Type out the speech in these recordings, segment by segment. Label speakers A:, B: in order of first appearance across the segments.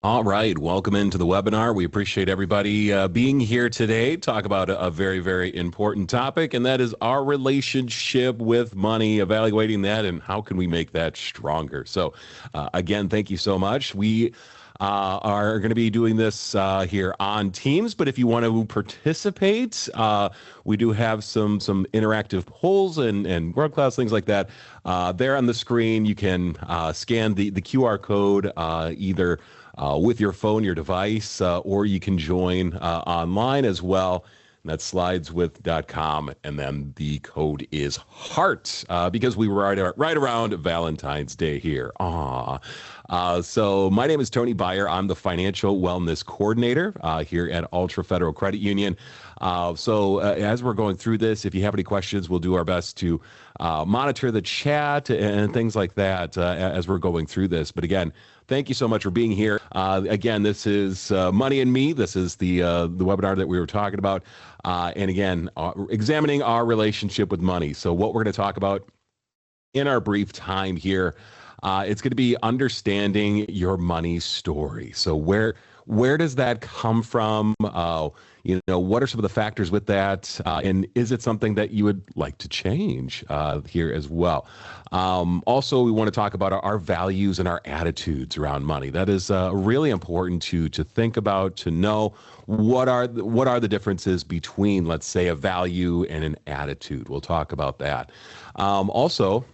A: All right, welcome into the webinar. We appreciate everybody being here today. Talk about a very, very important topic, and that is our relationship with money, evaluating that, and how can we make that stronger. So, again, thank you so much. We are going to be doing this here on Teams, but if you want to participate, we do have some interactive polls and world class things like that. There on the screen, you can scan the QR code either with your phone, your device, or you can join online as well. And that's slideswith.com. And then the code is HEART because we were right around Valentine's Day here. So my name is Tony Byer. I'm the Financial Wellness Coordinator here at Altra Federal Credit Union. As we're going through this, if you have any questions, we'll do our best to monitor the chat and things like that as we're going through this. But again, thank you so much for being here. Again, this is Money and Me. This is the webinar that we were talking about. And again, examining our relationship with money. So what we're going to talk about in our brief time here, it's going to be understanding your money story. So where does that come from? What are some of the factors with that? And is it something that you would like to change here as well? Also, we want to talk about our values and our attitudes around money. That is really important to think about, to know what are the differences between, let's say, a value and an attitude. We'll talk about that. Also,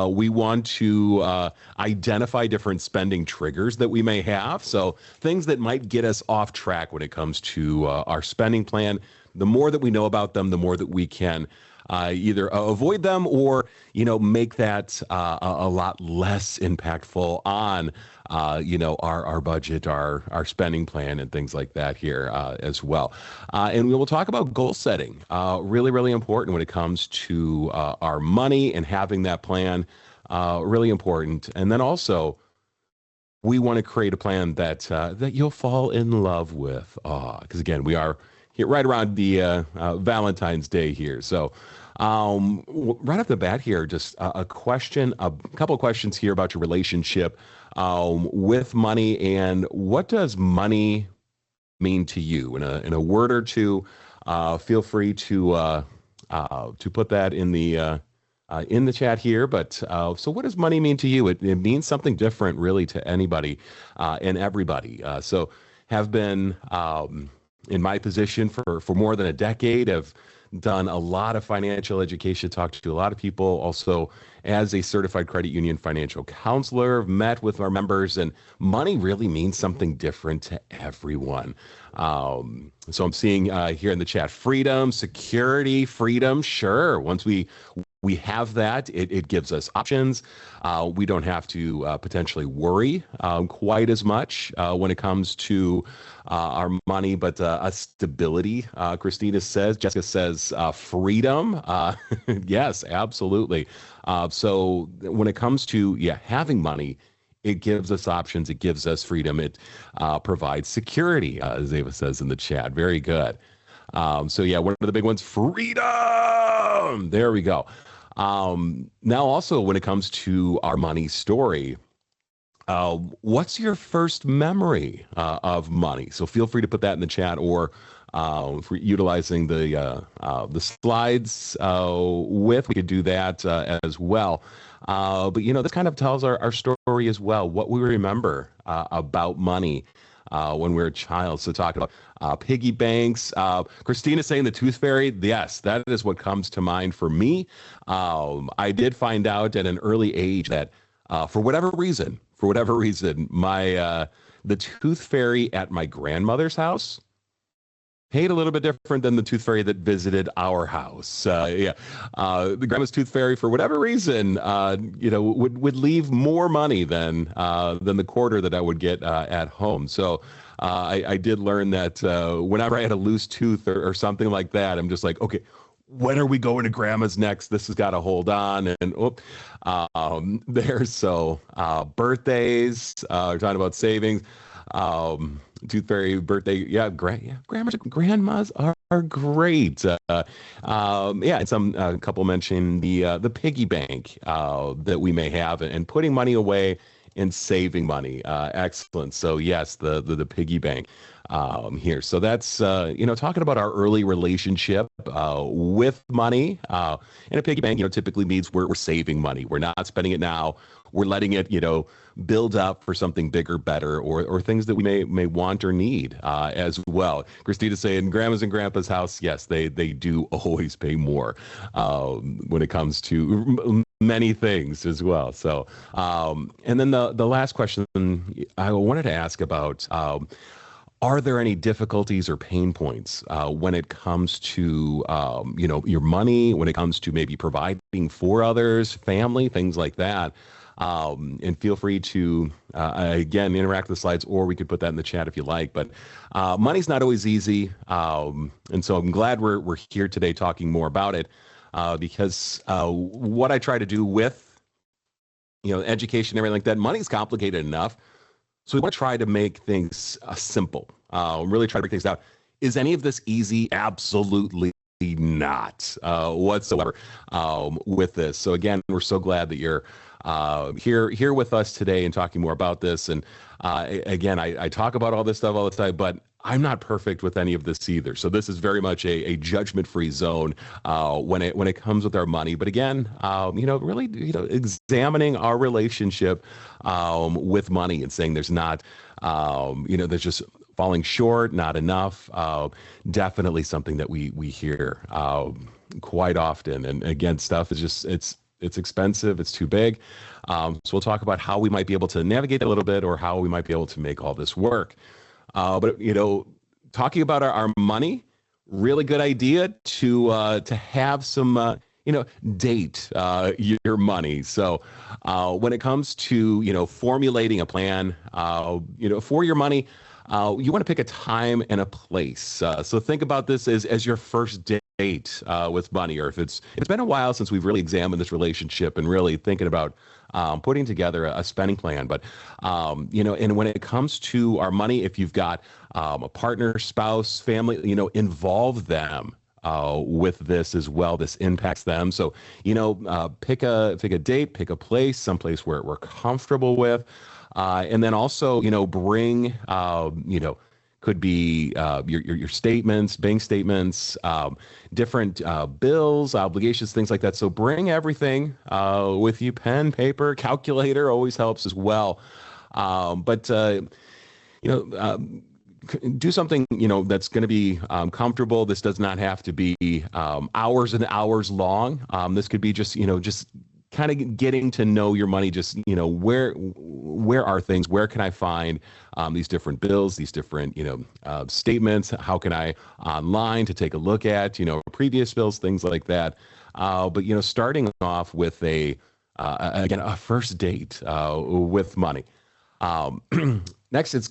A: we want to identify different spending triggers that we may have. So things that might get us off track when it comes to our spending plan. The more that we know about them, the more that we can either avoid them or, make that a lot less impactful on, our budget, our spending plan and things like that here as well. And we will talk about goal setting. Really, really important when it comes to our money and having that plan. Really important. And then also, we want to create a plan that you'll fall in love with. Because again, we are here right around the Valentine's Day here. So right off the bat here, just a couple of questions here about your relationship with money, and what does money mean to you in a word or two? Feel free to put that in the chat here. But so what does money mean to you? It means something different really to anybody and everybody. So have been in my position for more than a decade. Have done a lot of financial education, talked to a lot of people. Also, as a certified credit union financial counselor, met with our members, and money really means something different to everyone. So I'm seeing here in the chat, freedom, security, freedom. Sure, once we have that, it gives us options. We don't have to potentially worry quite as much when it comes to our money, but a stability. Jessica says freedom. Yes, absolutely. So when it comes to having money, it gives us options. It gives us freedom. It provides security, as Ava says in the chat. Very good. One of the big ones, freedom. There we go. Now, also, when it comes to our money story, what's your first memory of money? So feel free to put that in the chat, or for utilizing the slides we could do that as well. But this kind of tells our story as well, what we remember about money when we were a child. So talk about piggy banks. Christina saying the tooth fairy. Yes, that is what comes to mind for me. I did find out at an early age that for whatever reason, my the tooth fairy at my grandmother's house paid a little bit different than the tooth fairy that visited our house. The grandma's tooth fairy, for whatever reason, would leave more money than the quarter that I would get at home. So I did learn that whenever I had a loose tooth or something like that, I'm just like, okay, when are we going to grandma's next? This has got to hold on. And birthdays, we're talking about savings. Tooth fairy birthday, grandmas are great. And some couple mentioned the piggy bank that we may have, and putting money away in saving money. Excellent. So yes, the piggy bank here. So that's talking about our early relationship with money. And a piggy bank, typically means we're saving money. We're not spending it now. We're letting it, build up for something bigger, better, or things that we may want or need as well. Christina's saying, grandma's and grandpa's house, yes, they do always pay more when it comes to many things as well. So, and then the last question I wanted to ask about, are there any difficulties or pain points when it comes to, your money, when it comes to maybe providing for others, family, things like that? And feel free to, again, interact with the slides, or we could put that in the chat if you like. But money's not always easy. And so I'm glad we're here today talking more about it because what I try to do with, education and everything like that, money's complicated enough. So we want to try to make things simple, really try to break things down. Is any of this easy? Absolutely not whatsoever with this. So again, we're so glad that you're here with us today and talking more about this. And again, I talk about all this stuff all the time, but I'm not perfect with any of this either. So this is very much a judgment-free zone when it comes with our money. But again, really, examining our relationship with money and saying there's not, there's just falling short, not enough. Definitely something that we hear quite often. And again, stuff is just it's expensive. It's too big. So we'll talk about how we might be able to navigate a little bit, or how we might be able to make all this work. But talking about our money, really good idea to have some date your money. So when it comes to formulating a plan for your money, you want to pick a time and a place. So think about this as your first date with money, or if it's been a while since we've really examined this relationship and really thinking about putting together a spending plan. But and when it comes to our money, if you've got a partner, spouse, family, involve them with this as well. This impacts them. So pick a date, pick a place, someplace where we're comfortable with, and then also bring could be your statements, bank statements, different bills, obligations, things like that. So bring everything with you. Pen, paper, calculator always helps as well. But do something that's going to be comfortable. This does not have to be hours and hours long. This could be just kind of getting to know your money. Just where are things? Where can I find these different bills, these different statements? How can I online to take a look at previous bills, things like that. But starting off with again a first date with money. Next, it's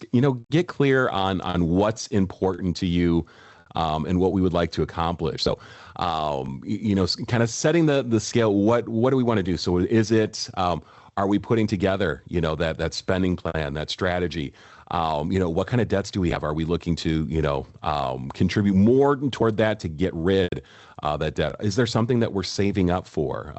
A: get clear on what's important to you and what we would like to accomplish. So kind of setting the scale. What do we want to do? So is it are we putting together that spending plan, that strategy? What kind of debts do we have? Are we looking to contribute more toward that to get rid that debt? Is there something that we're saving up for?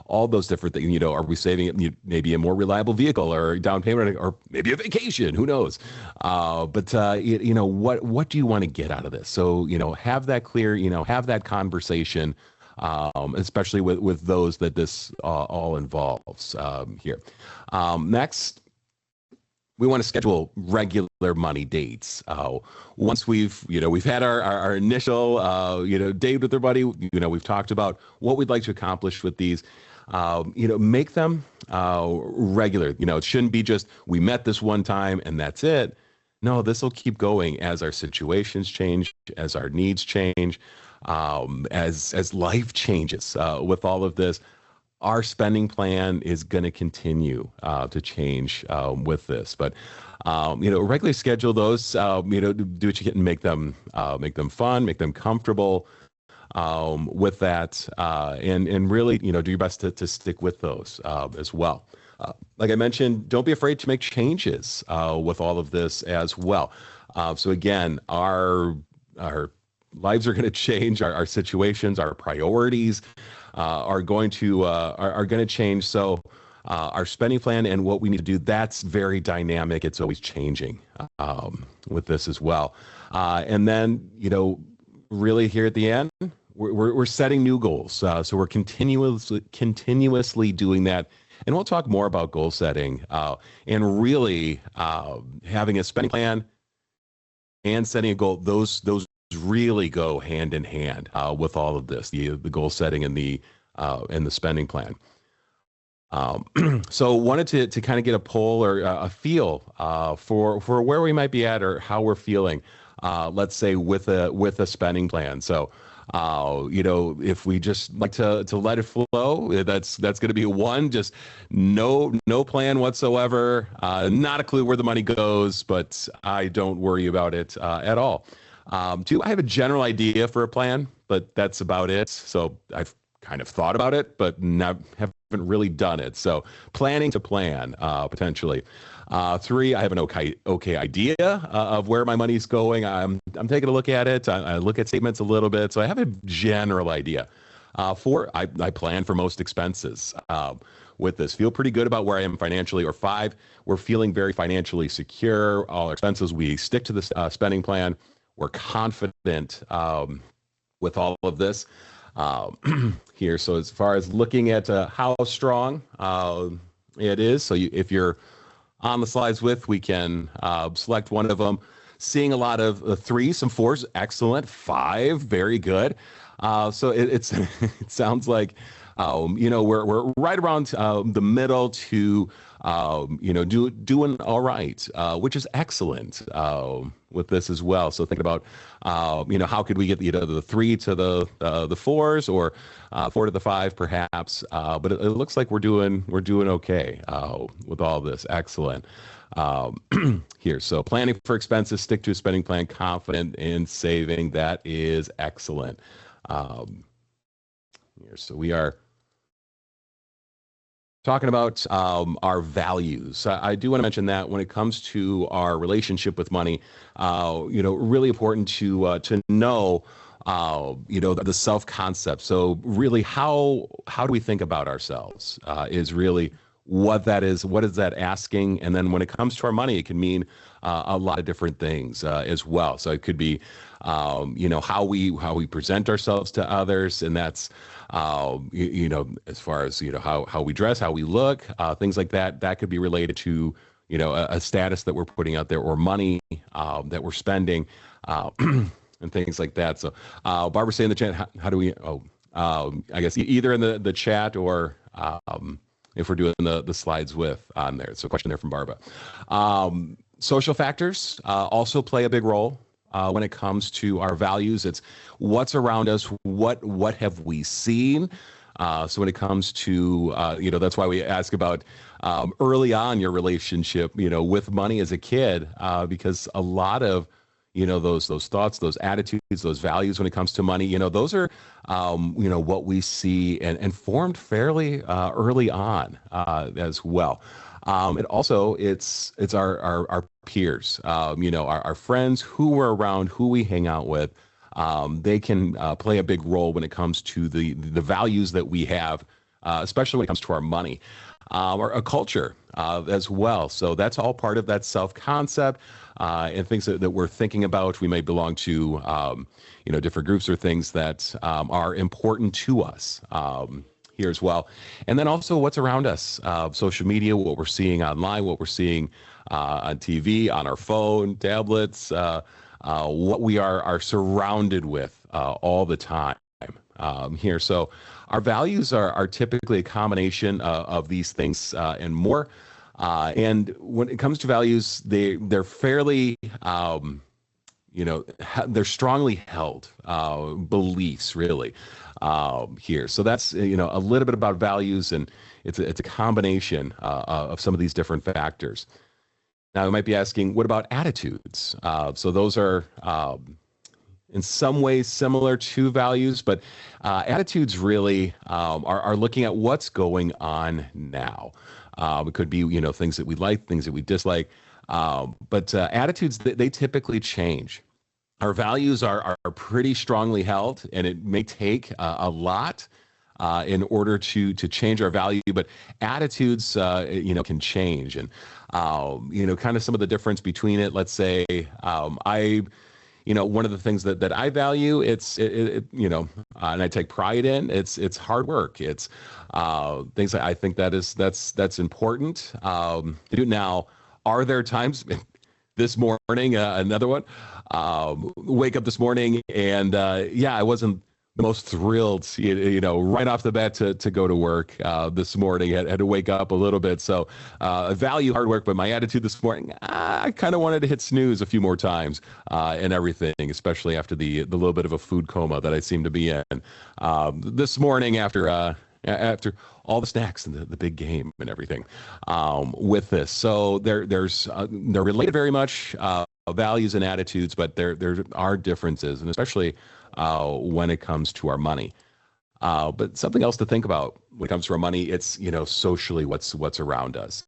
A: All those different things, are we saving it, maybe a more reliable vehicle or down payment or maybe a vacation, who knows? But what do you want to get out of this? So, have that clear, have that conversation, especially with those that this all involves here. Next, we want to schedule regular money dates. Once we've had our initial, date with their buddy, we've talked about what we'd like to accomplish with these. Make them regular. It shouldn't be just we met this one time and that's it. No, this will keep going as our situations change, as our needs change, as life changes. With all of this, our spending plan is going to continue to change with this. But regularly schedule those. Do what you can, make them fun, make them comfortable. With that, and really, do your best to stick with those as well. Like I mentioned, don't be afraid to make changes with all of this as well. So again, our lives are going to change, our situations, our priorities are going to change. So Our spending plan and what we need to do, that's very dynamic. It's always changing with this as well. And then, really here at the end, we're setting new goals. So we're continuously doing that. And we'll talk more about goal setting and really having a spending plan and setting a goal. Those really go hand in hand with all of this, the goal setting and the spending plan. So wanted to kind of get a poll or a feel for where we might be at or how we're feeling. Let's say with a spending plan. So if we just like to let it flow, that's going to be one. Just no plan whatsoever. Not a clue where the money goes, but I don't worry about it at all. Two, I have a general idea for a plan, but that's about it. So I've kind of thought about it, but haven't really done it. So planning to plan potentially. Three, I have an okay idea of where my money's going. I'm taking a look at it. I look at statements a little bit, so I have a general idea. Four, I plan for most expenses. With this, feel pretty good about where I am financially. Or five, we're feeling very financially secure. All our expenses, we stick to the spending plan. We're confident with all of this here. So as far as looking at how strong it is, so if you're on the slides we can select one of them. Seeing a lot of threes, some fours, excellent. Five, very good. So it sounds like we're right around the middle to doing all right, which is excellent with this as well. So thinking about how could we get the three to the fours or four to the five perhaps, but it looks like we're doing okay with all this. Excellent. Here, so planning for expenses, stick to a spending plan, confident in saving. That is excellent. Here, so we are talking about our values. I do want to mention that when it comes to our relationship with money, really important to know, the self-concept. So really, how do we think about ourselves is really what that is. What is that asking? And then when it comes to our money, it can mean a lot of different things as well. So it could be, how we present ourselves to others, and that's as far as how we dress, how we look, things like that. That could be related to a status that we're putting out there, or money that we're spending, and things like that. So Barbara, say in the chat, how do we? I guess either in the chat or if we're doing the slides on there. So question there from Barbara. Social factors also play a big role when it comes to our values. It's what's around us, what have we seen. So when it comes to, that's why we ask about early on your relationship, with money as a kid, because a lot of, those thoughts, those attitudes, those values when it comes to money, those are, what we see and formed fairly early on as well. And also it's our peers, our friends who we're around, who we hang out with. They can play a big role when it comes to the values that we have, especially when it comes to our money, or a culture as well. So that's all part of that self-concept and things that we're thinking about. We may belong to, different groups or things that are important to us here as well. And then also what's around us, social media, what we're seeing online, what we're seeing on TV, on our phone, tablets, what we are surrounded with all the time here. So our values are typically a combination of these things and more. And when it comes to values, they're fairly, they're strongly held beliefs, really, here. So that's, a little bit about values, and it's a combination of some of these different factors. Now, we might be asking, what about attitudes? So those are in some ways similar to values, but attitudes really are looking at what's going on now. It could be, things that we like, things that we dislike, but attitudes, they typically change. Our values are pretty strongly held, and it may take a lot in order to change our value, but attitudes, can change. And, kind of some of the difference between it, let's say, one of the things that I value, and I take pride in, it's hard work. It's things I think that's important to do. Now, are there times this morning, another one, wake up this morning and I wasn't the most thrilled, right off the bat to go to work this morning. Had to wake up a little bit. So I value hard work, but my attitude this morning, I kind of wanted to hit snooze a few more times and everything, especially after the little bit of a food coma that I seem to be in this morning after all the snacks and the big game and everything with this. So they're related very much, values and attitudes, but there are differences, and especially when it comes to our money. But something else to think about when it comes to our money, it's, socially what's around us.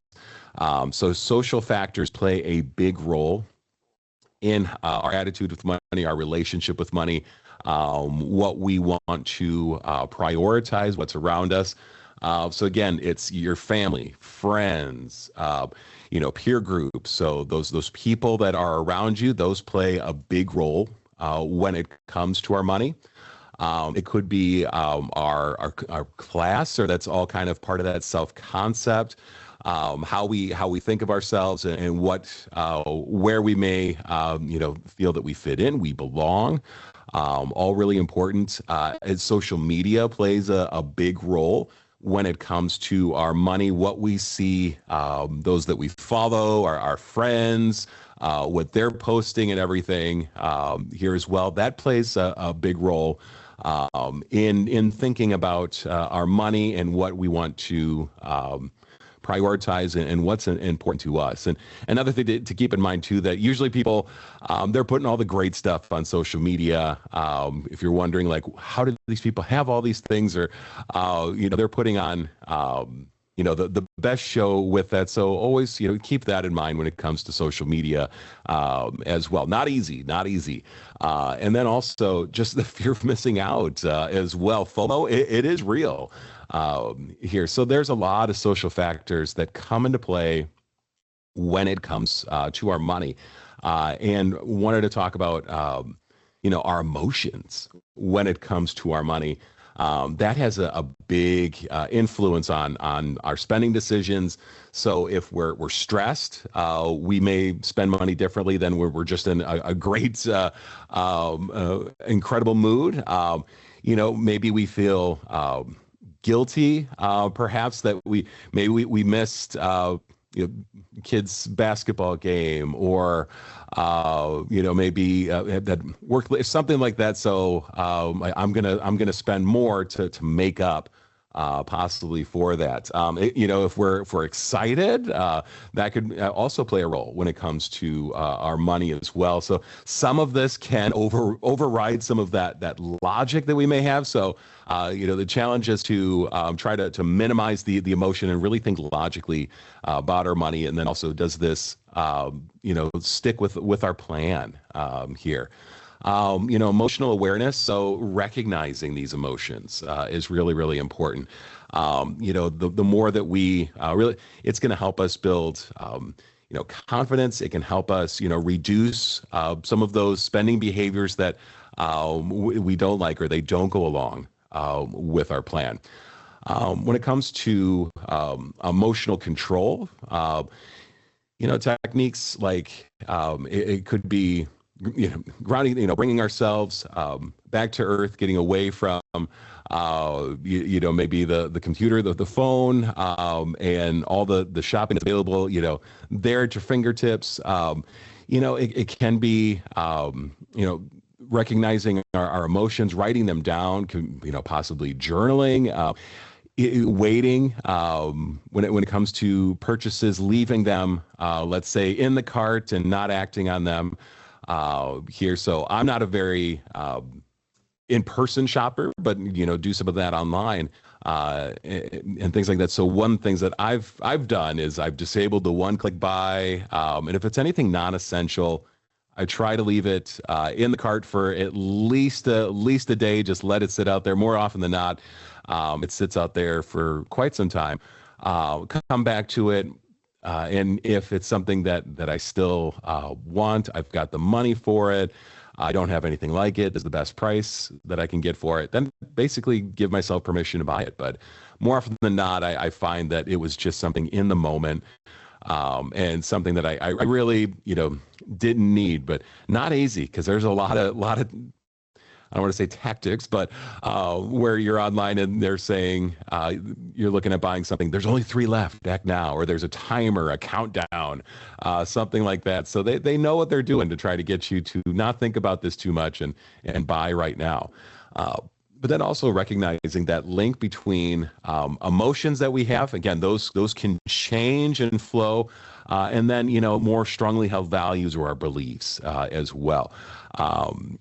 A: So social factors play a big role in our attitude with money, our relationship with money, what we want to prioritize, what's around us. So again, it's your family, friends, peer groups. So those people that are around you, those play a big role when it comes to our money. It could be our class, or that's all kind of part of that self-concept. How we think of ourselves and what where we may feel that we fit in, we belong. All really important. And social media plays a big role when it comes to our money, what we see, those that we follow, our friends, what they're posting and everything here as well. That plays a big role in thinking about our money and what we want to prioritize and what's important to us. And another thing to keep in mind too, that usually people, they're putting all the great stuff on social media. If you're wondering, like, how did these people have all these things, or, they're putting on, the best show with that. So always, keep that in mind when it comes to social media as well. Not easy. And then also just the fear of missing out as well. FOMO, it is real here. So there's a lot of social factors that come into play when it comes to our money. And wanted to talk about, our emotions when it comes to our money. That has a big influence on our spending decisions. So if we're stressed, we may spend money differently than we're just in a great, incredible mood. Maybe we feel guilty, perhaps that we missed kids' basketball game, or maybe that work, something like that. So I'm gonna spend more to make up possibly for that. If we're excited, that could also play a role when it comes to our money as well. So some of this can override some of that logic that we may have. So the challenge is to try to minimize the emotion and really think logically about our money. And then also, does this stick with our plan here? Emotional awareness. So recognizing these emotions is really, really important. The more that we really, it's going to help us build, confidence. It can help us, reduce some of those spending behaviors that we don't like, or they don't go along with our plan. When it comes to emotional control, techniques like it could be, grounding, bringing ourselves back to earth, getting away from, maybe the computer, the phone, and all the shopping that's available, there at your fingertips. It can be, recognizing our emotions, writing them down, possibly journaling, waiting when it comes to purchases, leaving them, let's say, in the cart and not acting on them here. So I'm not a very in-person shopper, but do some of that online and things like that. So one things that I've done is I've disabled the one-click buy, and if it's anything non-essential, I try to leave it in the cart for at least a day. Just let it sit out there. More often than not, it sits out there for quite some time. Come back to it, and if it's something that I still want, I've got the money for it. I don't have anything like it. This is the best price that I can get for it. Then basically give myself permission to buy it. But more often than not, I find that it was just something in the moment, and something that I really, didn't need, but not easy because there's a lot of I don't want to say tactics, but where you're online and they're saying you're looking at buying something. There's only 3 left. Act now, or there's a timer, a countdown, something like that. So they know what they're doing to try to get you to not think about this too much and buy right now. But then also recognizing that link between emotions that we have. Again, those can change and flow, and then more strongly held values or our beliefs as well. When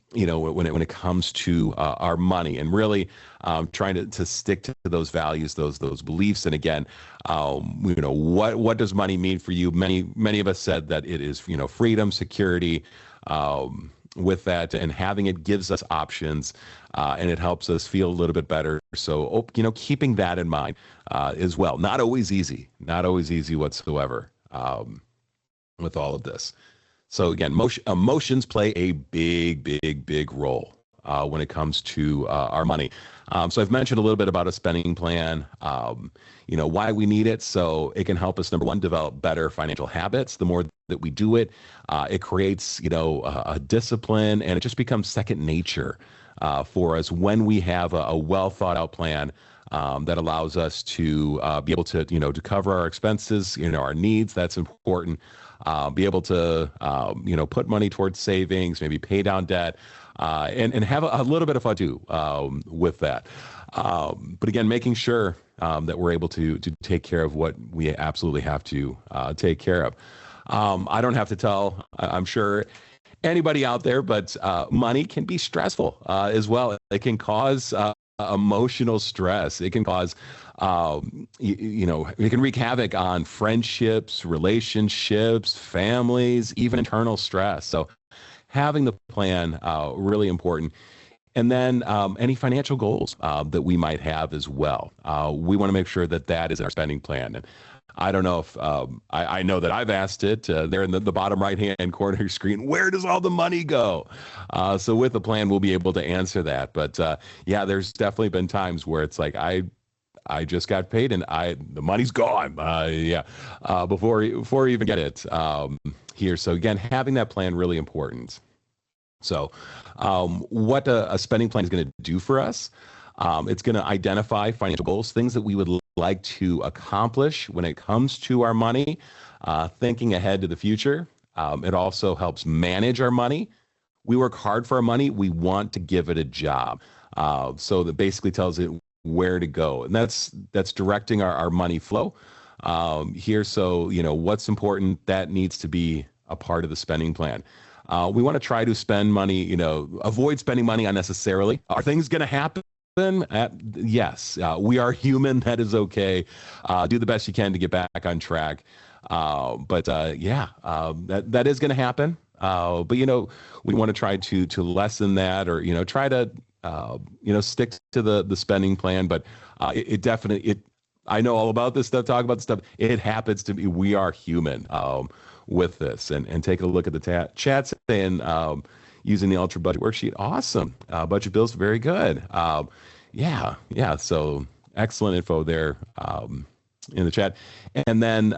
A: it comes to our money, and really trying to stick to those values, those beliefs. And again, what does money mean for you? Many of us said that it is freedom, security. With that, and having it gives us options, and it helps us feel a little bit better. So, keeping that in mind as well. Not always easy whatsoever with all of this. So again, emotions play a big role when it comes to our money. So I've mentioned a little bit about a spending plan, why we need it. So it can help us, number one, develop better financial habits. The more that we do it, it creates, a discipline, and it just becomes second nature for us when we have a well thought out plan that allows us to be able to cover our expenses, our needs. That's important. Be able to, put money towards savings, maybe pay down debt, and have a little bit of fun too with that. But again, making sure that we're able to take care of what we absolutely have to take care of. I don't have to tell, I'm sure, anybody out there, but money can be stressful as well. It can cause emotional stress. It can cause, it can wreak havoc on friendships, relationships, families, even internal stress. So having the plan, really important. And then any financial goals that we might have as well. We want to make sure that is in our spending plan. And I don't know if I know that I've asked it there in the bottom right-hand corner of your screen. Where does all the money go? So with the plan, we'll be able to answer that. But yeah, there's definitely been times where it's like I just got paid and the money's gone. Before you even get it here. So again, having that plan really important. So what a spending plan is going to do for us. It's going to identify financial goals, things that we would like to accomplish when it comes to our money, thinking ahead to the future. It also helps manage our money. We work hard for our money. We want to give it a job. So that basically tells it where to go. And that's directing our money flow here. So, what's important, that needs to be a part of the spending plan. We want to try to spend money, avoid spending money unnecessarily. Are things going to happen? Yes, we are human. That is okay. Do the best you can to get back on track. But that is going to happen. But we want to try to lessen that, or try to stick to the spending plan. But it definitely I know all about this stuff. Talk about this stuff. It happens to be. We are human with this, and take a look at the chat saying. Using the Altra budget worksheet. Awesome. Budget bills, very good. So excellent info there in the chat. And then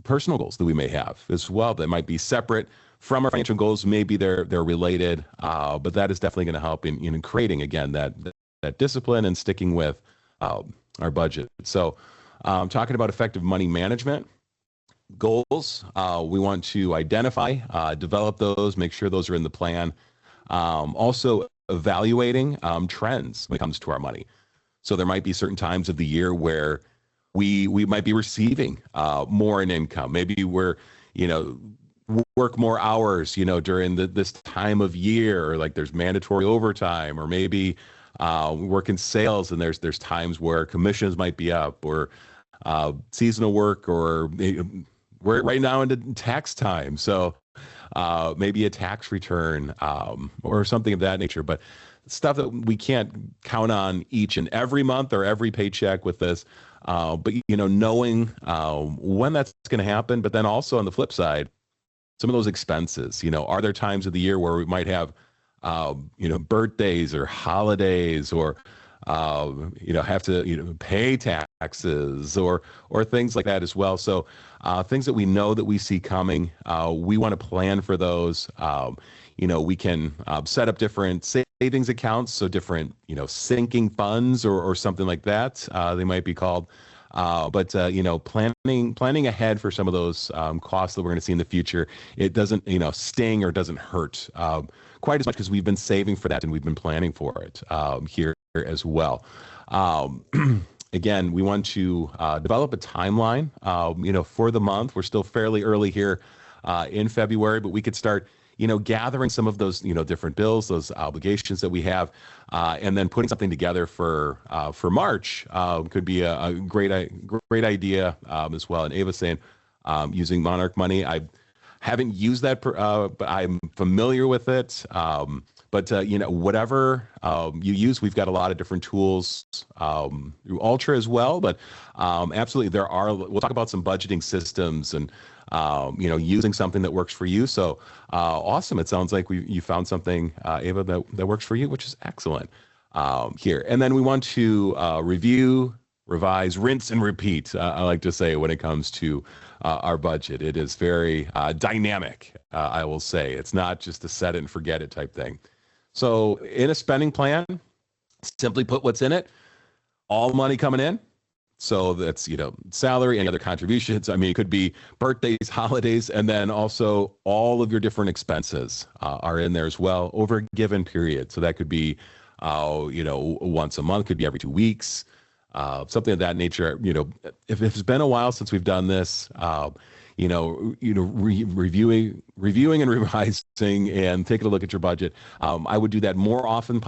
A: personal goals that we may have as well that might be separate from our financial goals. Maybe they're related, but that is definitely going to help in creating, again, that discipline and sticking with our budget. So talking about effective money management. Goals, we want to identify, develop those, make sure those are in the plan. Also evaluating trends when it comes to our money. So there might be certain times of the year where we might be receiving more in income. Maybe we're, work more hours, during this time of year, or like there's mandatory overtime, or maybe we work in sales and there's times where commissions might be up, or seasonal work, or we're right now into tax time. So maybe a tax return, or something of that nature. But stuff that we can't count on each and every month or every paycheck with this. But knowing when that's going to happen, but then also on the flip side, some of those expenses, are there times of the year where we might have, birthdays or holidays, or, have to, pay taxes, or things like that as well. So things that we know that we see coming, we want to plan for those. We can set up different savings accounts, so different, sinking funds, or something like that, they might be called. But planning ahead for some of those costs that we're going to see in the future, it doesn't, sting or doesn't hurt quite as much, because we've been saving for that and we've been planning for it here as well. Again, we want to develop a timeline, for the month. We're still fairly early here in February, but we could start gathering some of those, different bills, those obligations that we have, and then putting something together for March could be a great idea as well. And Ava's saying using Monarch money. I haven't used that, but I'm familiar with it. But whatever you use, we've got a lot of different tools through Altra as well. But absolutely, we'll talk about some budgeting systems and using something that works for you. So awesome. It sounds like you found something, Ava, that works for you, which is excellent here. And then we want to review, revise, rinse, and repeat. I like to say, when it comes to our budget, it is very dynamic. I will say it's not just a set it and forget it type thing. So in a spending plan, simply put what's in it: all money coming in. So that's, salary, any other contributions. I mean, it could be birthdays, holidays, and then also all of your different expenses are in there as well over a given period. So that could be, once a month, could be every 2 weeks, something of that nature. If it's been a while since we've done this, reviewing and revising and taking a look at your budget. I would do that more often,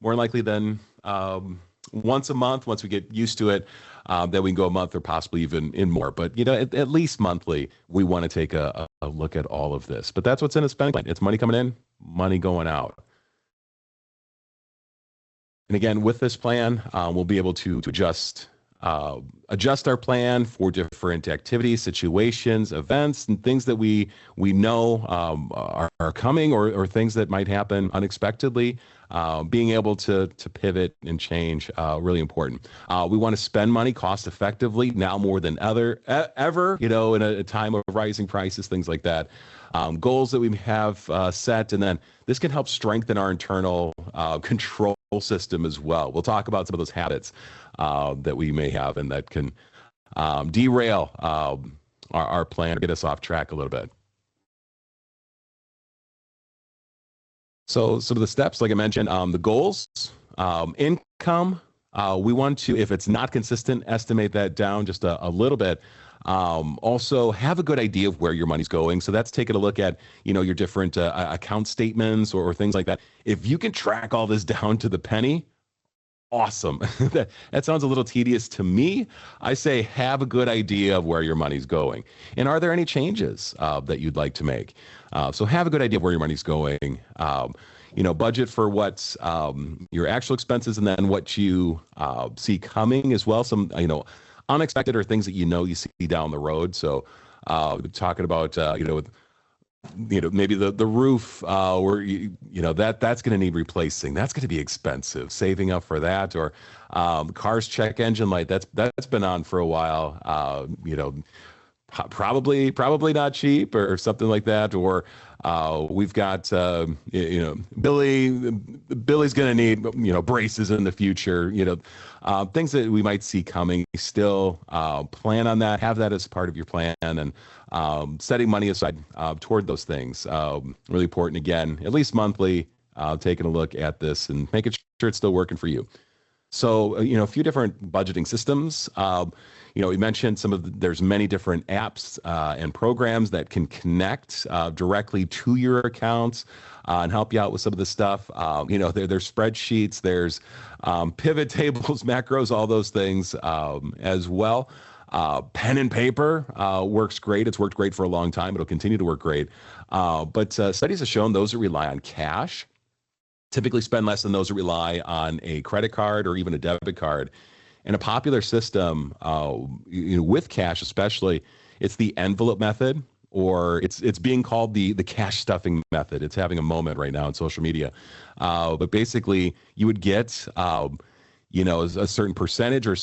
A: more likely than once a month. Once we get used to it, then we can go a month or possibly even in more. But at least monthly, we want to take a look at all of this. But that's what's in a spending plan. It's money coming in, money going out. And again, with this plan, we'll be able to adjust our plan for different activities, situations, events, and things that we know are coming, or things that might happen unexpectedly. Being able to pivot and change, really important. We want to spend money cost effectively now more than ever, in a time of rising prices, things like that. Goals that we have set, and then this can help strengthen our internal control system as well. We'll talk about some of those habits that we may have, and that can derail our plan or get us off track a little bit. So some of the steps, like I mentioned, the goals, income, we want to, if it's not consistent, estimate that down just a little bit. Also have a good idea of where your money's going. So that's taking a look at, your different account statements or things like that. If you can track all this down to the penny, awesome. That sounds a little tedious to me. I say have a good idea of where your money's going. And are there any changes that you'd like to make? So have a good idea of where your money's going. Budget for what's your actual expenses, and then what you see coming as well. Some, unexpected, or things that you see down the road. So talking about, maybe the roof, where that's going to need replacing. That's going to be expensive. Saving up for that, or car's check engine light. That's been on for a while. Probably not cheap, or something like that. Or we've got Billy's going to need braces in the future. Things that we might see coming. Still plan on that. Have that as part of your plan, and setting money aside toward those things. Really important. Again, at least monthly, taking a look at this and making sure it's still working for you. So, a few different budgeting systems. We mentioned there's many different apps and programs that can connect directly to your accounts and help you out with some of the stuff. There's spreadsheets, there's pivot tables, macros, all those things as well. Pen and paper works great. It's worked great for a long time. It'll continue to work great. But studies have shown those that rely on cash typically spend less than those that rely on a credit card or even a debit card. And a popular system, with cash especially, it's the envelope method, or it's being called the cash stuffing method. It's having a moment right now on social media. But basically, you would get a certain percentage or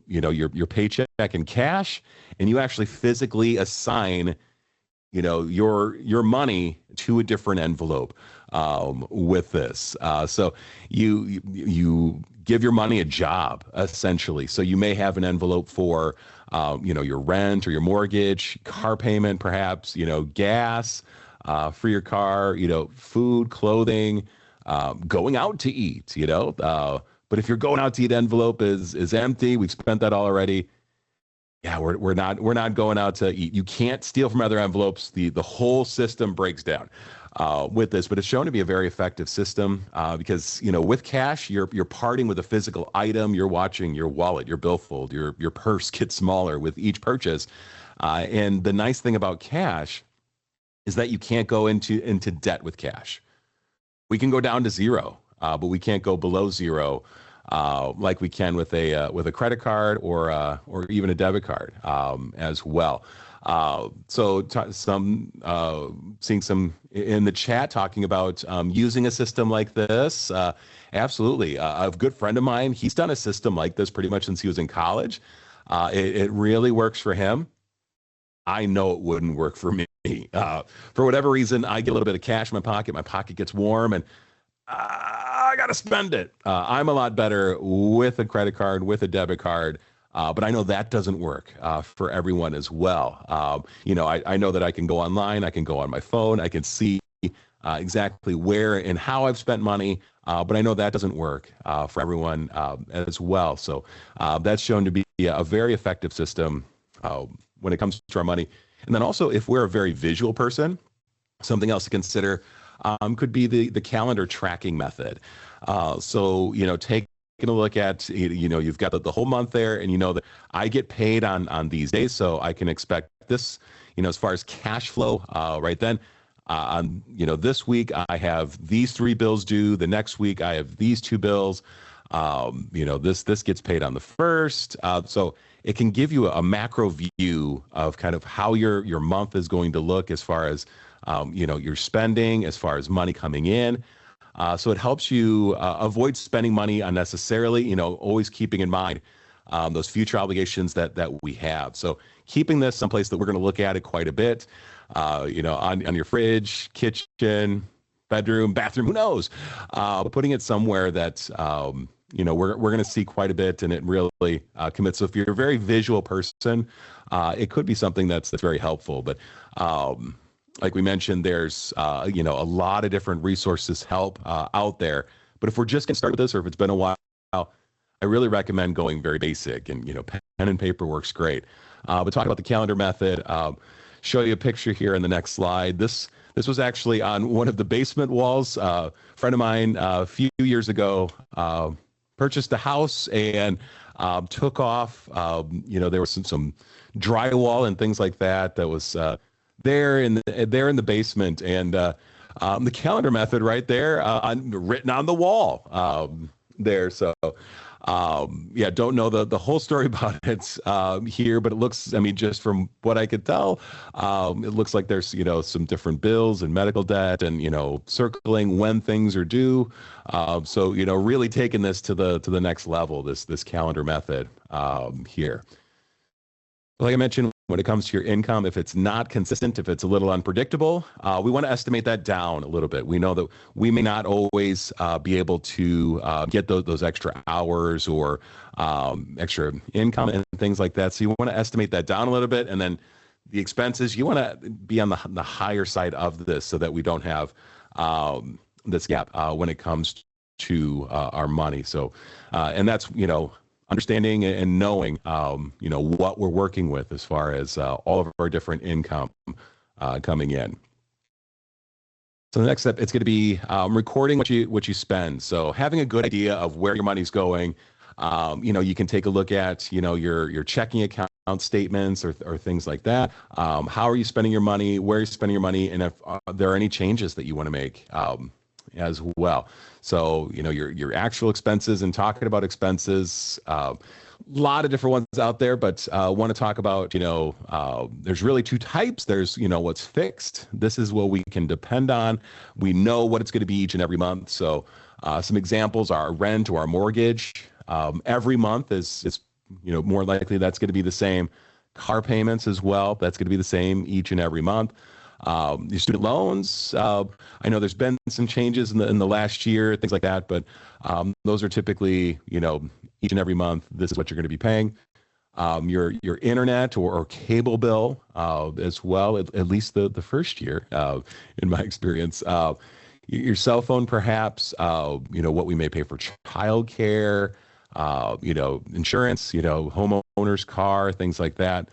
A: your paycheck in cash, and you actually physically assign your money to a different envelope with this. So you give your money a job essentially. So you may have an envelope for your rent or your mortgage, car payment, perhaps gas for your car, food, clothing, going out to eat. But if you're going out to eat, envelope is empty. We've spent that all already. Yeah, we're not going out to eat. You can't steal from other envelopes. The whole system breaks down with this, but it's shown to be a very effective system because with cash you're parting with a physical item. You're watching your wallet, your billfold, your purse get smaller with each purchase. And the nice thing about cash is that you can't go into debt with cash. We can go down to zero, but we can't go below zero. Like we can with a credit card or even a debit card as well. Seeing some in the chat talking about using a system like this. Absolutely, a good friend of mine, he's done a system like this pretty much since he was in college. It really works for him. I know it wouldn't work for me. For whatever reason, I get a little bit of cash in my pocket. My pocket gets warm, and I got to spend it. I'm a lot better with a credit card, with a debit card, but I know that doesn't work for everyone as well. I know that I can go online, I can go on my phone, I can see exactly where and how I've spent money, but I know that doesn't work for everyone as well. So that's shown to be a very effective system when it comes to our money. And then also, if we're a very visual person, something else to consider could be the calendar tracking method. Taking a look at, you've got the whole month there, and that I get paid on these days, so I can expect this, as far as cash flow right then. This week I have these 3 bills due. The next week I have these 2 bills. This gets paid on the 1st. So it can give you a macro view of kind of how your month is going to look as far as your spending, as far as money coming in. So it helps you avoid spending money unnecessarily, always keeping in mind those future obligations that we have. So keeping this someplace that we're going to look at it quite a bit, on your fridge, kitchen, bedroom, bathroom, who knows? But putting it somewhere that, we're going to see quite a bit, and it really commits. So if you're a very visual person, it could be something that's very helpful. But like we mentioned, there's a lot of different resources help out there. But if we're just going to start with this, or if it's been a while, I really recommend going very basic. And pen and paper works great. But talk about the calendar method. Show you a picture here in the next slide. This was actually on one of the basement walls. A friend of mine a few years ago purchased a house and took off. There was some drywall and things like that was there in the basement, and the calendar method right there written on the wall there. So don't know the whole story about it here, but it looks, just from what I could tell, it looks like there's some different bills and medical debt, and circling when things are due. So really taking this to the next level, this calendar method here. Like I mentioned, when it comes to your income, if it's not consistent, if it's a little unpredictable, we want to estimate that down a little bit. We know that we may not always be able to get those extra hours or extra income and things like that. So you want to estimate that down a little bit. And then the expenses, you want to be on the higher side of this so that we don't have this gap when it comes to our money. So, and that's, understanding and knowing, what we're working with as far as all of our different income coming in. So the next step, it's going to be recording what you spend. So having a good idea of where your money's going. You can take a look at, your checking account statements or things like that. How are you spending your money? Where are you spending your money? And if there are any changes that you want to make as well. So, your actual expenses, and talking about expenses, a lot of different ones out there, but want to talk about, there's really two types. There's, what's fixed. This is what we can depend on. We know what it's going to be each and every month. So some examples are rent or our mortgage. Every month is more likely that's going to be the same. Car payments as well. That's going to be the same each and every month. Your student loans. I know there's been some changes in the last year, things like that, but those are typically, each and every month, this is what you're going to be paying. Your internet or cable bill as well, at least the first year, in my experience. Your cell phone, perhaps, what we may pay for childcare, insurance, homeowner's car, things like that.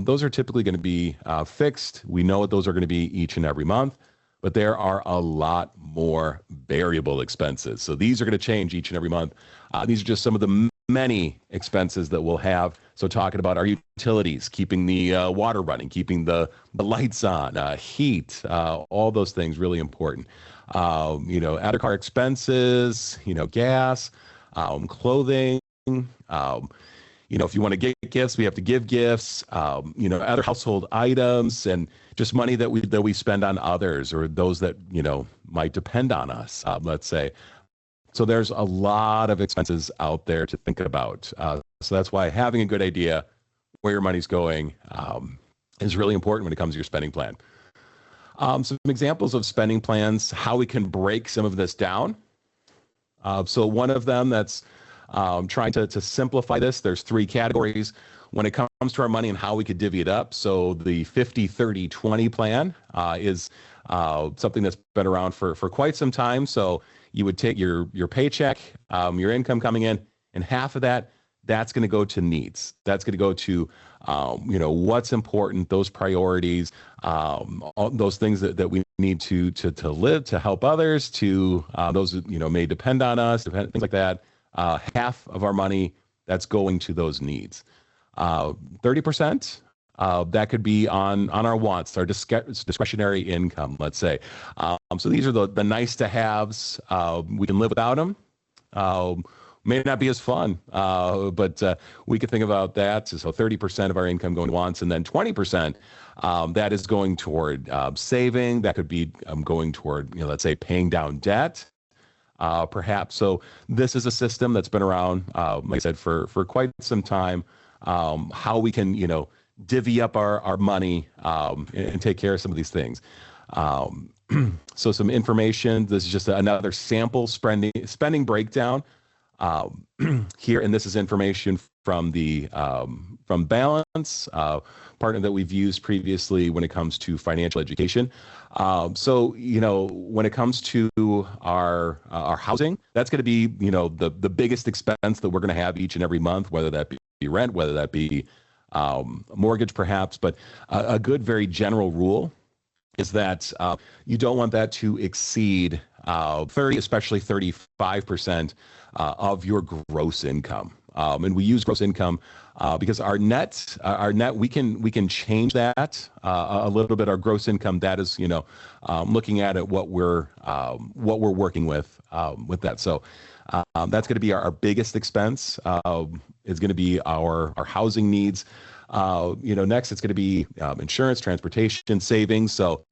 A: Those are typically going to be fixed. We know what those are going to be each and every month, but there are a lot more variable expenses. So these are going to change each and every month. These are just some of the many expenses that we'll have. So talking about our utilities, keeping the water running, keeping the lights on, heat, all those things really important. Other car expenses, gas, clothing, if you want to get gifts, we have to give gifts, other household items, and just money that we spend on others or those that, might depend on us, let's say. So there's a lot of expenses out there to think about. So that's why having a good idea where your money's going is really important when it comes to your spending plan. Some examples of spending plans, how we can break some of this down. So one of them that's trying to simplify this, there's three categories when it comes to our money and how we could divvy it up. So the 50-30-20 plan is something that's been around for quite some time. So you would take your paycheck, your income coming in, and half of that's going to go to needs. That's going to go to, what's important, those priorities, all those things that we need to live, to help others, to those that, may depend on us, things like that. Half of our money that's going to those needs. 30%, that could be on our wants, our discretionary income, let's say. So these are the nice to haves. We can live without them. May not be as fun, but we could think about that. So 30% of our income going to wants, and then 20% that is going toward saving. That could be going toward, let's say, paying down debt. Perhaps. So this is a system that's been around, like I said, for quite some time. How we can, divvy up our money and take care of some of these things. So some information. This is just another sample spending breakdown here, and this is information from from Balance, partner that we've used previously when it comes to financial education. So when it comes to our housing, that's going to be the biggest expense that we're going to have each and every month, whether that be rent, whether that be mortgage, perhaps. But a good, very general rule is that you don't want that to exceed 30, especially 35% of your gross income. And we use gross income because our net, we can change that a little bit. Our gross income, that is, looking at it, what we're working with that. So that's going to be our biggest expense. Is going to be our housing needs. Next it's going to be insurance, transportation, savings. So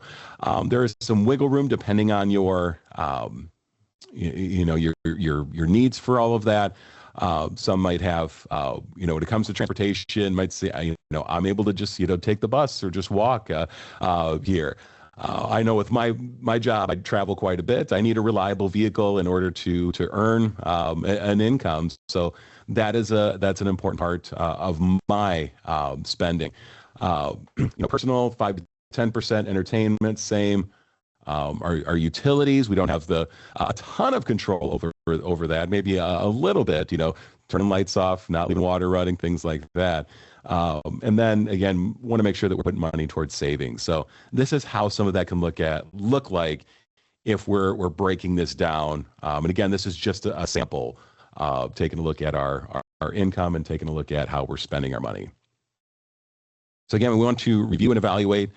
A: there is some wiggle room depending on your your needs for all of that. Some might have, when it comes to transportation, might say, I'm able to just, take the bus or just walk here. I know with my job, I travel quite a bit. I need a reliable vehicle in order to earn an income. So that's an important part of my spending. Personal 5 to 10%, entertainment, same. Our utilities, we don't have a ton of control over that. Maybe a little bit, turning lights off, not leaving water running, things like that. And then again, want to make sure that we're putting money towards savings. So this is how some of that can look like if we're breaking this down. And again, this is just a sample, taking a look at our income and taking a look at how we're spending our money. So again, we want to review and evaluate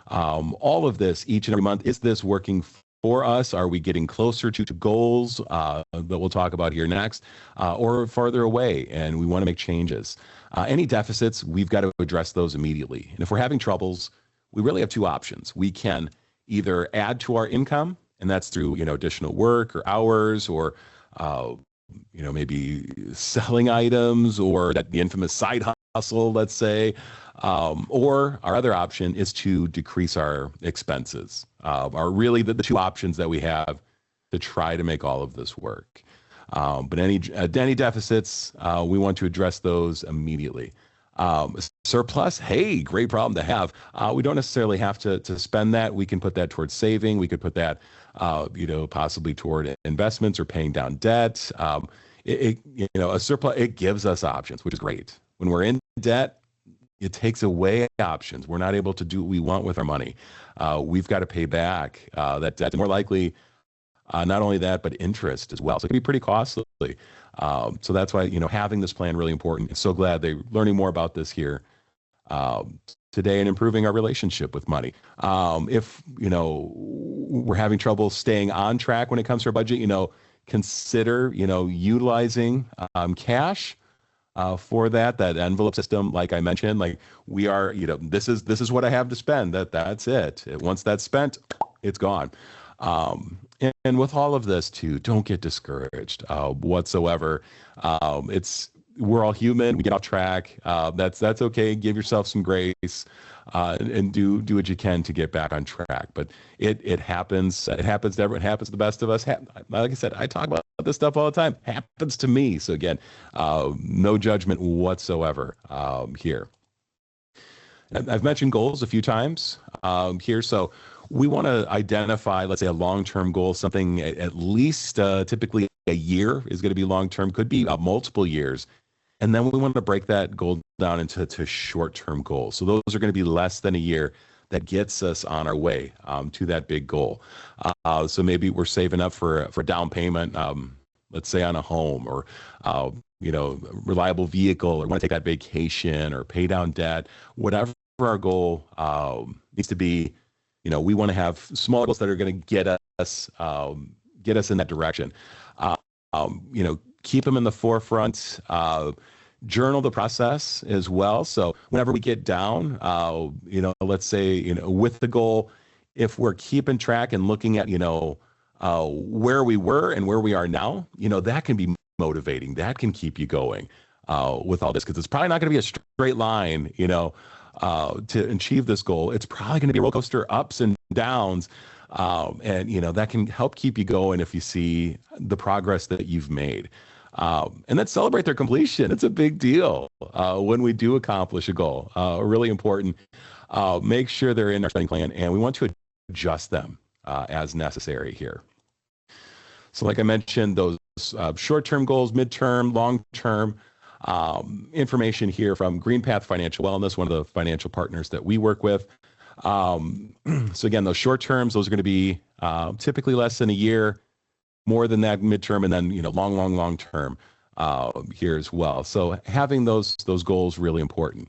A: all of this each and every month. Is this working for us? Are we getting closer to goals that we'll talk about here next, or farther away? And we want to make changes. Any deficits, we've got to address those immediately. And if we're having troubles, we really have two options. We can either add to our income, and that's through additional work or hours, or maybe selling items, or the infamous side hustle, let's say. Or our other option is to decrease our expenses. Are really the two options that we have to try to make all of this work. But any deficits, we want to address those immediately. Surplus, hey, great problem to have. We don't necessarily have to spend that. We can put that towards saving. We could put that, possibly toward investments or paying down debt. A surplus, it gives us options, which is great. When we're in debt, it takes away options. We're not able to do what we want with our money. We've got to pay back that debt. More likely, not only that, but interest as well. So it can be pretty costly. So that's why, having this plan really important. I'm so glad they're learning more about this here today and improving our relationship with money. If, we're having trouble staying on track when it comes to our budget, consider, utilizing cash for that envelope system. Like I mentioned, like we are, this is what I have to spend. That's it. Once that's spent, it's gone. And with all of this too, don't get discouraged whatsoever. We're all human. We get off track. That's okay. Give yourself some grace, and do what you can to get back on track. But it happens. It happens to everyone. It happens to the best of us. Like I said, I talk about this stuff all the time. Happens to me. So again, no judgment whatsoever here. I've mentioned goals a few times here. So we want to identify, let's say, a long-term goal, something at least typically a year is going to be long-term, could be multiple years. And then we want to break that goal down into short-term goals. So those are going to be less than a year. That gets us on our way to that big goal. So maybe we're saving up for a down payment, let's say on a home, or reliable vehicle, or want to take that vacation, or pay down debt, whatever our goal needs to be. We want to have small goals that are going to get us in that direction. Keep them in the forefront. Journal the process as well. So whenever we get down, let's say, with the goal, if we're keeping track and looking at, where we were and where we are now, that can be motivating. That can keep you going with all this, because it's probably not going to be a straight line, to achieve this goal. It's probably going to be a roller coaster, ups and downs. And that can help keep you going if you see the progress that you've made. And then celebrate their completion. It's a big deal when we do accomplish a goal. Really important. Make sure they're in our spending plan, and we want to adjust them as necessary here. So like I mentioned, those short-term goals, midterm, long-term, information here from Green Path Financial Wellness, one of the financial partners that we work with. So again, those short terms, those are going to be typically less than a year, more than that midterm, and then long term here as well. So having those goals really important.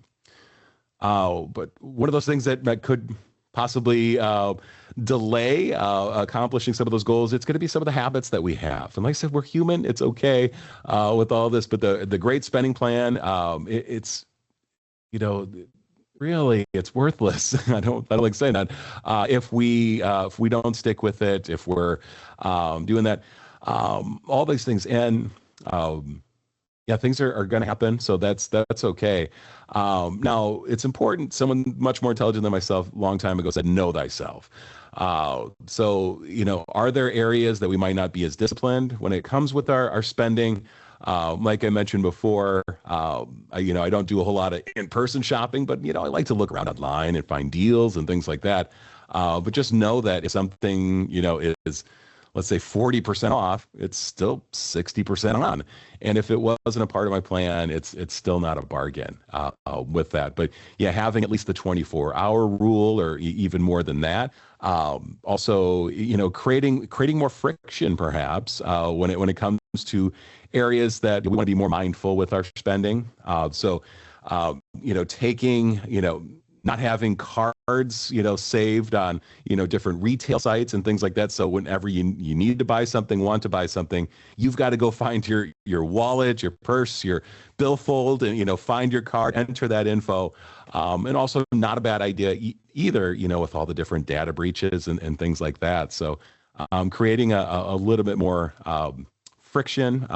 A: But one of those things that could possibly delay accomplishing some of those goals, it's going to be some of the habits that we have. And like I said, we're human. It's okay with all this, but the great spending plan, it's really, it's worthless. I don't like saying that. If we don't stick with it, if we're doing that, all these things, and things are going to happen. So that's okay. Now it's important. Someone much more intelligent than myself, a long time ago, said, "Know thyself." So are there areas that we might not be as disciplined when it comes with our spending? Like I mentioned before, I don't do a whole lot of in-person shopping, but I like to look around online and find deals and things like that. But just know that if something is, let's say, 40% off, it's still 60% on. And if it wasn't a part of my plan, it's still not a bargain with that. But yeah, having at least the 24-hour rule, or even more than that. Also, creating more friction, perhaps, when it comes to areas that we want to be more mindful with our spending. So taking, not having cards, saved on, different retail sites and things like that. So whenever you need to buy something, want to buy something, you've got to go find your wallet, your purse, your billfold, and, find your card, enter that info. And also not a bad idea either, with all the different data breaches and things like that. So creating a little bit more friction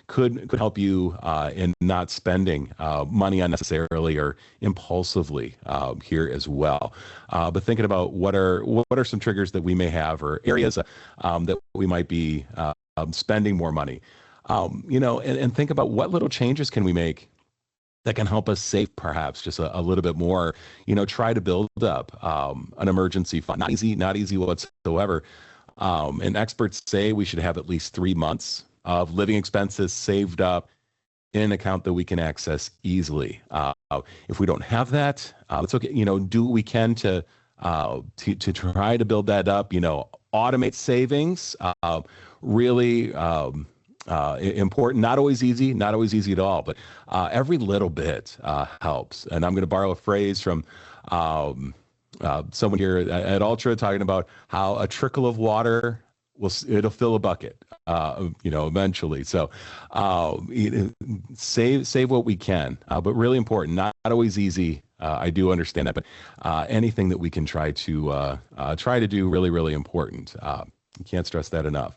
A: could help you in not spending money unnecessarily or impulsively here as well. But thinking about what are some triggers that we may have, or areas that we might be spending more money, and think about what little changes can we make that can help us save perhaps just a little bit more. Try to build up an emergency fund. Not easy whatsoever. And experts say we should have at least 3 months of living expenses saved up in an account that we can access easily. If we don't have that, it's okay. Do what we can to try to build that up. Automate savings. Really important. Not always easy. Not always easy at all. But every little bit helps. And I'm going to borrow a phrase from someone here at Altra, talking about how a trickle of water it'll fill a bucket, eventually. So, save what we can, but really important. Not always easy. I do understand that, but anything that we can try to do, really, really important. You can't stress that enough.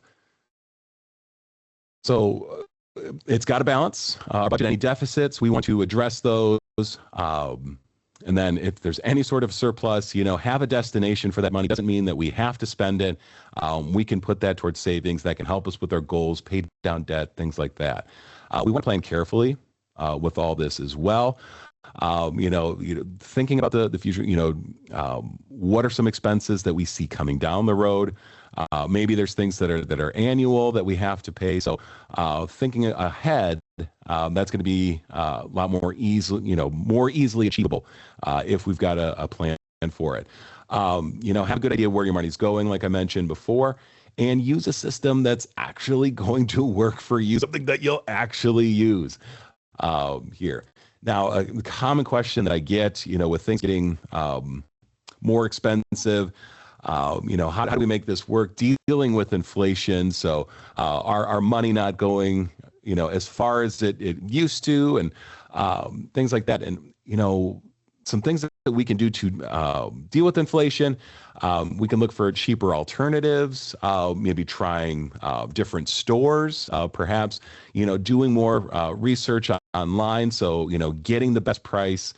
A: So, it's got to balance. Budget any deficits, we want to address those. And then if there's any sort of surplus, have a destination for that money. Doesn't mean that we have to spend it. We can put that towards savings that can help us with our goals, pay down debt, things like that. We want to plan carefully with all this as well. Thinking about the future, what are some expenses that we see coming down the road? Maybe there's things that are annual that we have to pay. So thinking ahead, that's going to be a lot more easily achievable if we've got a plan for it. Have a good idea where your money's going, like I mentioned before, and use a system that's actually going to work for you, something that you'll actually use here. Now, a common question that I get, with things getting more expensive, how do we make this work dealing with inflation? So our money not going, as far as it used to, and things like that. And, some things that we can do to deal with inflation. We can look for cheaper alternatives, maybe trying different stores, perhaps, doing more research online. So, getting the best price.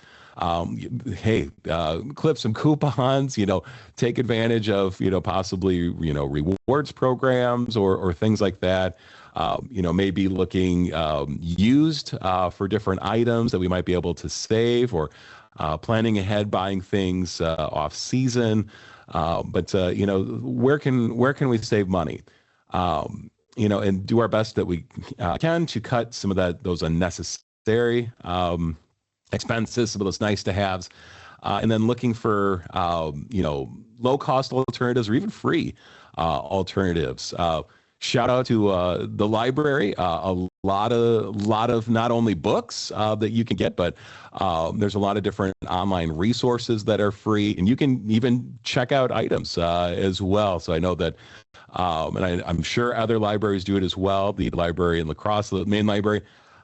A: Clip some coupons, take advantage of, possibly, rewards programs or things like that. Maybe looking used for different items that we might be able to save, or planning ahead, buying things off season. But where can we save money? And do our best that we can to cut some of those unnecessary expenses, some of those nice to haves, and then looking for low cost alternatives or even free alternatives. Shout out to the library. A lot of not only books that you can get, but there's a lot of different online resources that are free, and you can even check out items as well. So I know that, and I'm sure other libraries do it as well. The library in La Crosse, the main library,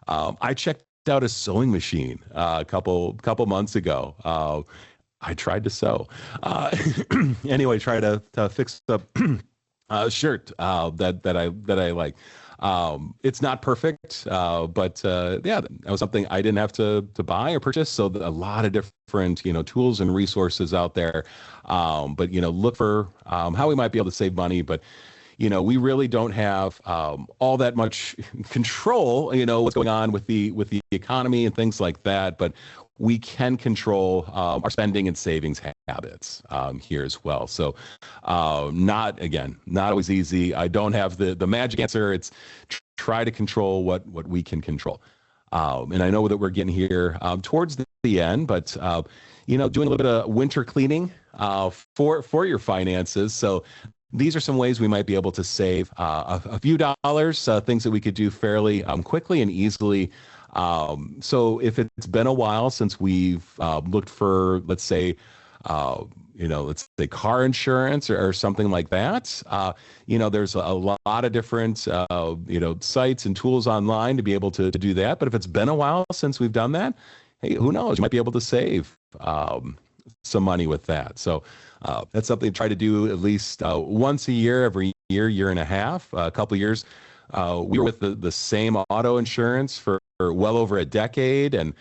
A: I checked out a sewing machine a couple months ago. I tried to sew. Anyway, try to fix up shirt that I like. It's not perfect, but yeah, that was something I didn't have to buy or purchase. So a lot of different tools and resources out there. But look for how we might be able to save money. But we really don't have all that much control. What's going on with the economy and things like that. But we can control our spending and savings habits here as well. So not always easy. I don't have the magic answer. It's try to control what we can control. And I know that we're getting here towards the end, but doing a little bit of winter cleaning for your finances. So these are some ways we might be able to save a few dollars, things that we could do fairly quickly and easily. So if it's been a while since we've looked for, let's say, uh, let's say car insurance or something like that. There's a lot of different, sites and tools online to be able to do that. But if it's been a while since we've done that, hey, who knows? You might be able to save some money with that. So that's something to try to do at least once a year, every year, year and a half, a couple of years. We were with the same auto insurance for well over a decade, and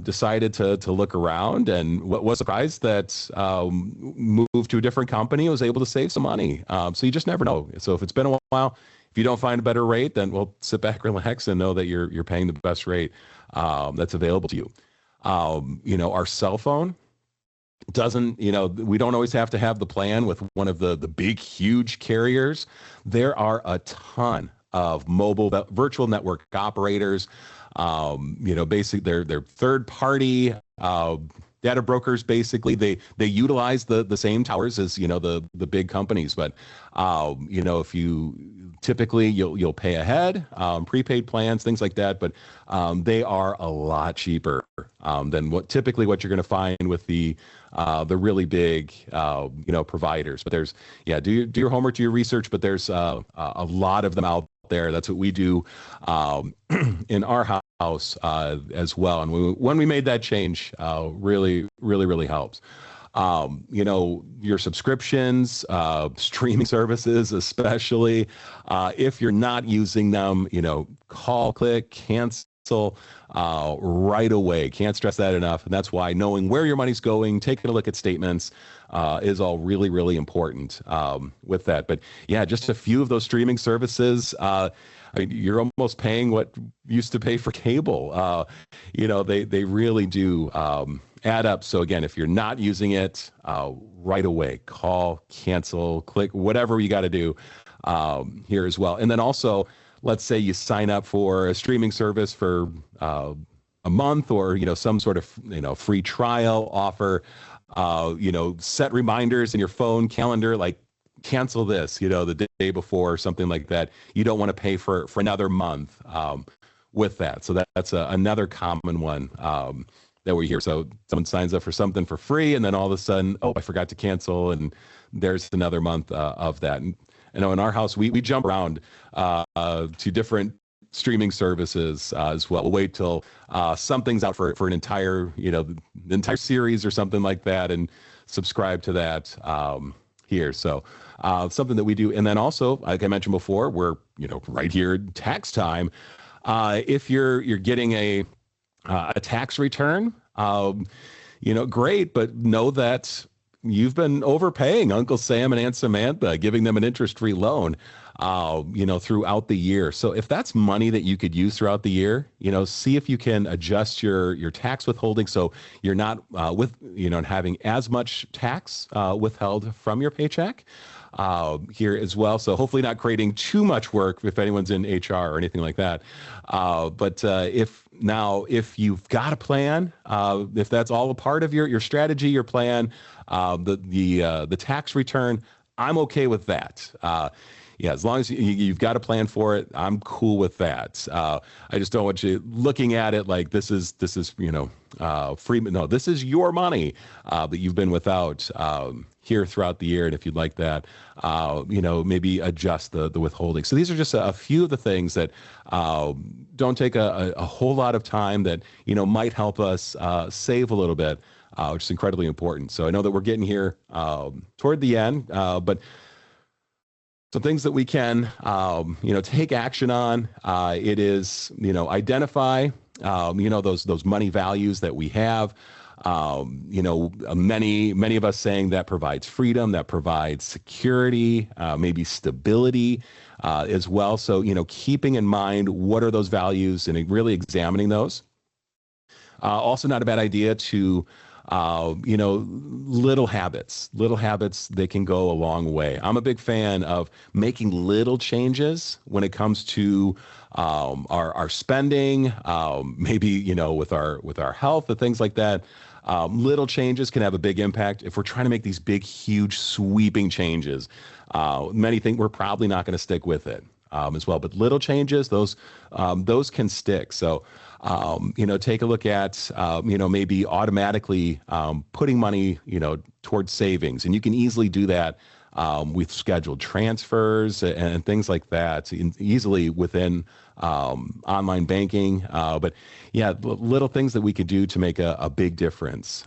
A: decided to look around, and was surprised that moved to a different company, was able to save some money. So you just never know. So if it's been a while, if you don't find a better rate, then we'll sit back, relax, and know that you're paying the best rate that's available to you. Our cell phone doesn't, we don't always have to have the plan with one of the big, huge carriers. There are a ton of mobile virtual network operators. Basically they're third party data brokers. Basically, they utilize the same towers as the big companies, but if you typically you'll pay ahead, prepaid plans, things like that, but they are a lot cheaper than what you're going to find with the really big providers. But there's do your homework, do your research, but there's a lot of them out there. That's what we do in our house as well. And when we made that change, really, really, really helps. Your subscriptions, streaming services, especially if you're not using them, call, click, cancel right away. Can't stress that enough. And that's why knowing where your money's going, taking a look at statements is all really, really important with that. But yeah, just a few of those streaming services. You're almost paying what used to pay for cable. They really do add up. So again, if you're not using it, right away, call, cancel, click, whatever you got to do here as well. And then also, let's say you sign up for a streaming service for a month, or some sort of free trial offer. Set reminders in your phone calendar, like cancel this, the day before, or something like that. You don't want to pay for another month with that. So that's another common one that we hear. So someone signs up for something for free, and then all of a sudden, oh, I forgot to cancel, and there's another month of that. And in our house, we jump around to different streaming services as well. We'll wait till something's out for an entire, the entire series or something like that, and subscribe to that here. So something that we do. And then also, like I mentioned before, we're, right here, tax time. If you're getting a tax return, great, but know that you've been overpaying Uncle Sam and Aunt Samantha, giving them an interest-free loan, throughout the year. So if that's money that you could use throughout the year, see if you can adjust your tax withholding so you're not having as much tax withheld from your paycheck here as well. So hopefully not creating too much work if anyone's in HR or anything like that. But if you've got a plan, if that's all a part of your strategy, your plan, the tax return, I'm okay with that. As long as you've got a plan for it, I'm cool with that. I just don't want you looking at it like this is free. No, this is your money that you've been without here throughout the year. And if you'd like that, maybe adjust the withholding. So these are just a few of the things that don't take a whole lot of time that might help us save a little bit, which is incredibly important. So I know that we're getting here toward the end, but some things that we can, take action on. It is, identify, those money values that we have. Many of us saying that provides freedom, that provides security, maybe stability as well. So, keeping in mind what are those values and really examining those. Also, not a bad idea to little habits, they can go a long way. I'm a big fan of making little changes when it comes to our spending, maybe, with our health and things like that. Little changes can have a big impact. If we're trying to make these big, huge, sweeping changes, many think we're probably not going to stick with it as well. But little changes, those can stick. So Take a look at, maybe automatically putting money, towards savings. And you can easily do that with scheduled transfers and things like that easily within online banking. But yeah, little things that we could do to make a big difference.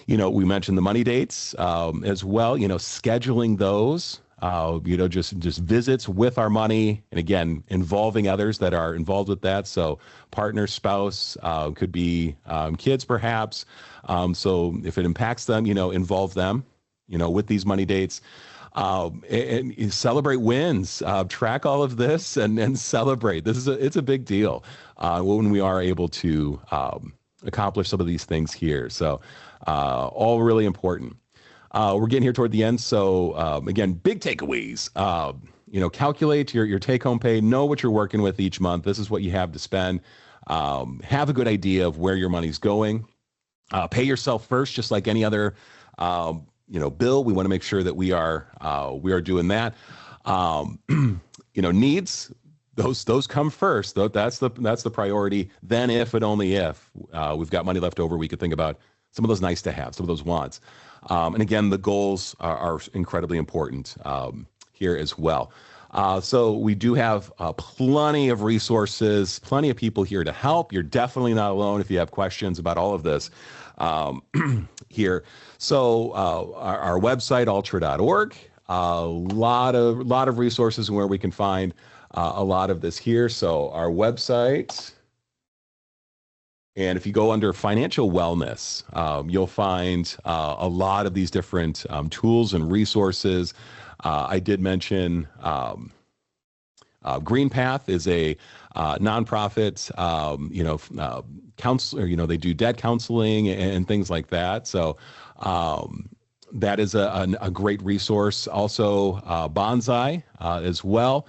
A: We mentioned the money dates as well, scheduling those. Just visits with our money, and again, involving others that are involved with that. So partner, spouse, could be kids perhaps. So if it impacts them, involve them, with these money dates. And celebrate wins, track all of this and celebrate. It's a big deal when we are able to accomplish some of these things here. So all really important. We're getting here toward the end. So again, big takeaways. Calculate your take-home pay. Know what you're working with each month. This is what you have to spend. Have a good idea of where your money's going. Pay yourself first, just like any other bill. We want to make sure that we are doing that. Needs. Those come first. That's the priority. Then, if and only if we've got money left over, we could think about some of those nice to have, some of those wants. And again, the goals are incredibly important here as well. So we do have plenty of resources, plenty of people here to help. You're definitely not alone if you have questions about all of this here. So our website, altra.org, a lot of resources where we can find a lot of this here. So our website. And if you go under financial wellness, you'll find a lot of these different tools and resources. I did mention Green Path is a nonprofit, counselor. They do debt counseling and things like that. So that is a great resource. Also, Bonsai as well.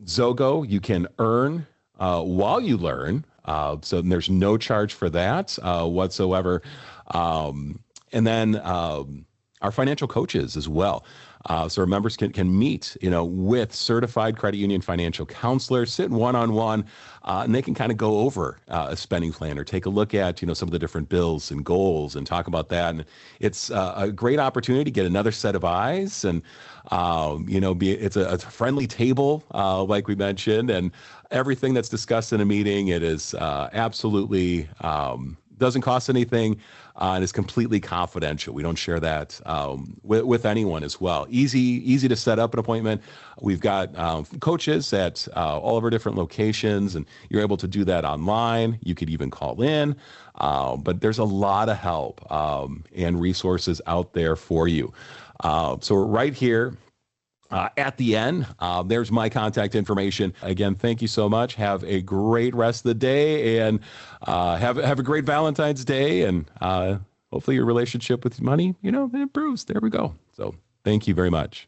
A: Zogo, you can earn while you learn. So there's no charge for that whatsoever. And then our financial coaches as well. So our members can meet, with certified credit union financial counselors, sit one-on-one, and they can kind of go over a spending plan or take a look at, some of the different bills and goals and talk about that. And it's a great opportunity to get another set of eyes and, it's a friendly table, like we mentioned, and everything that's discussed in a meeting, it is absolutely doesn't cost anything and is completely confidential. We don't share that with anyone as well. Easy to set up an appointment. We've got coaches at all of our different locations, and you're able to do that online. You could even call in, but there's a lot of help and resources out there for you. So we're right here. At the end, there's my contact information. Again, thank you so much. Have a great rest of the day, and have a great Valentine's Day, and hopefully your relationship with money, it improves. There we go. So thank you very much.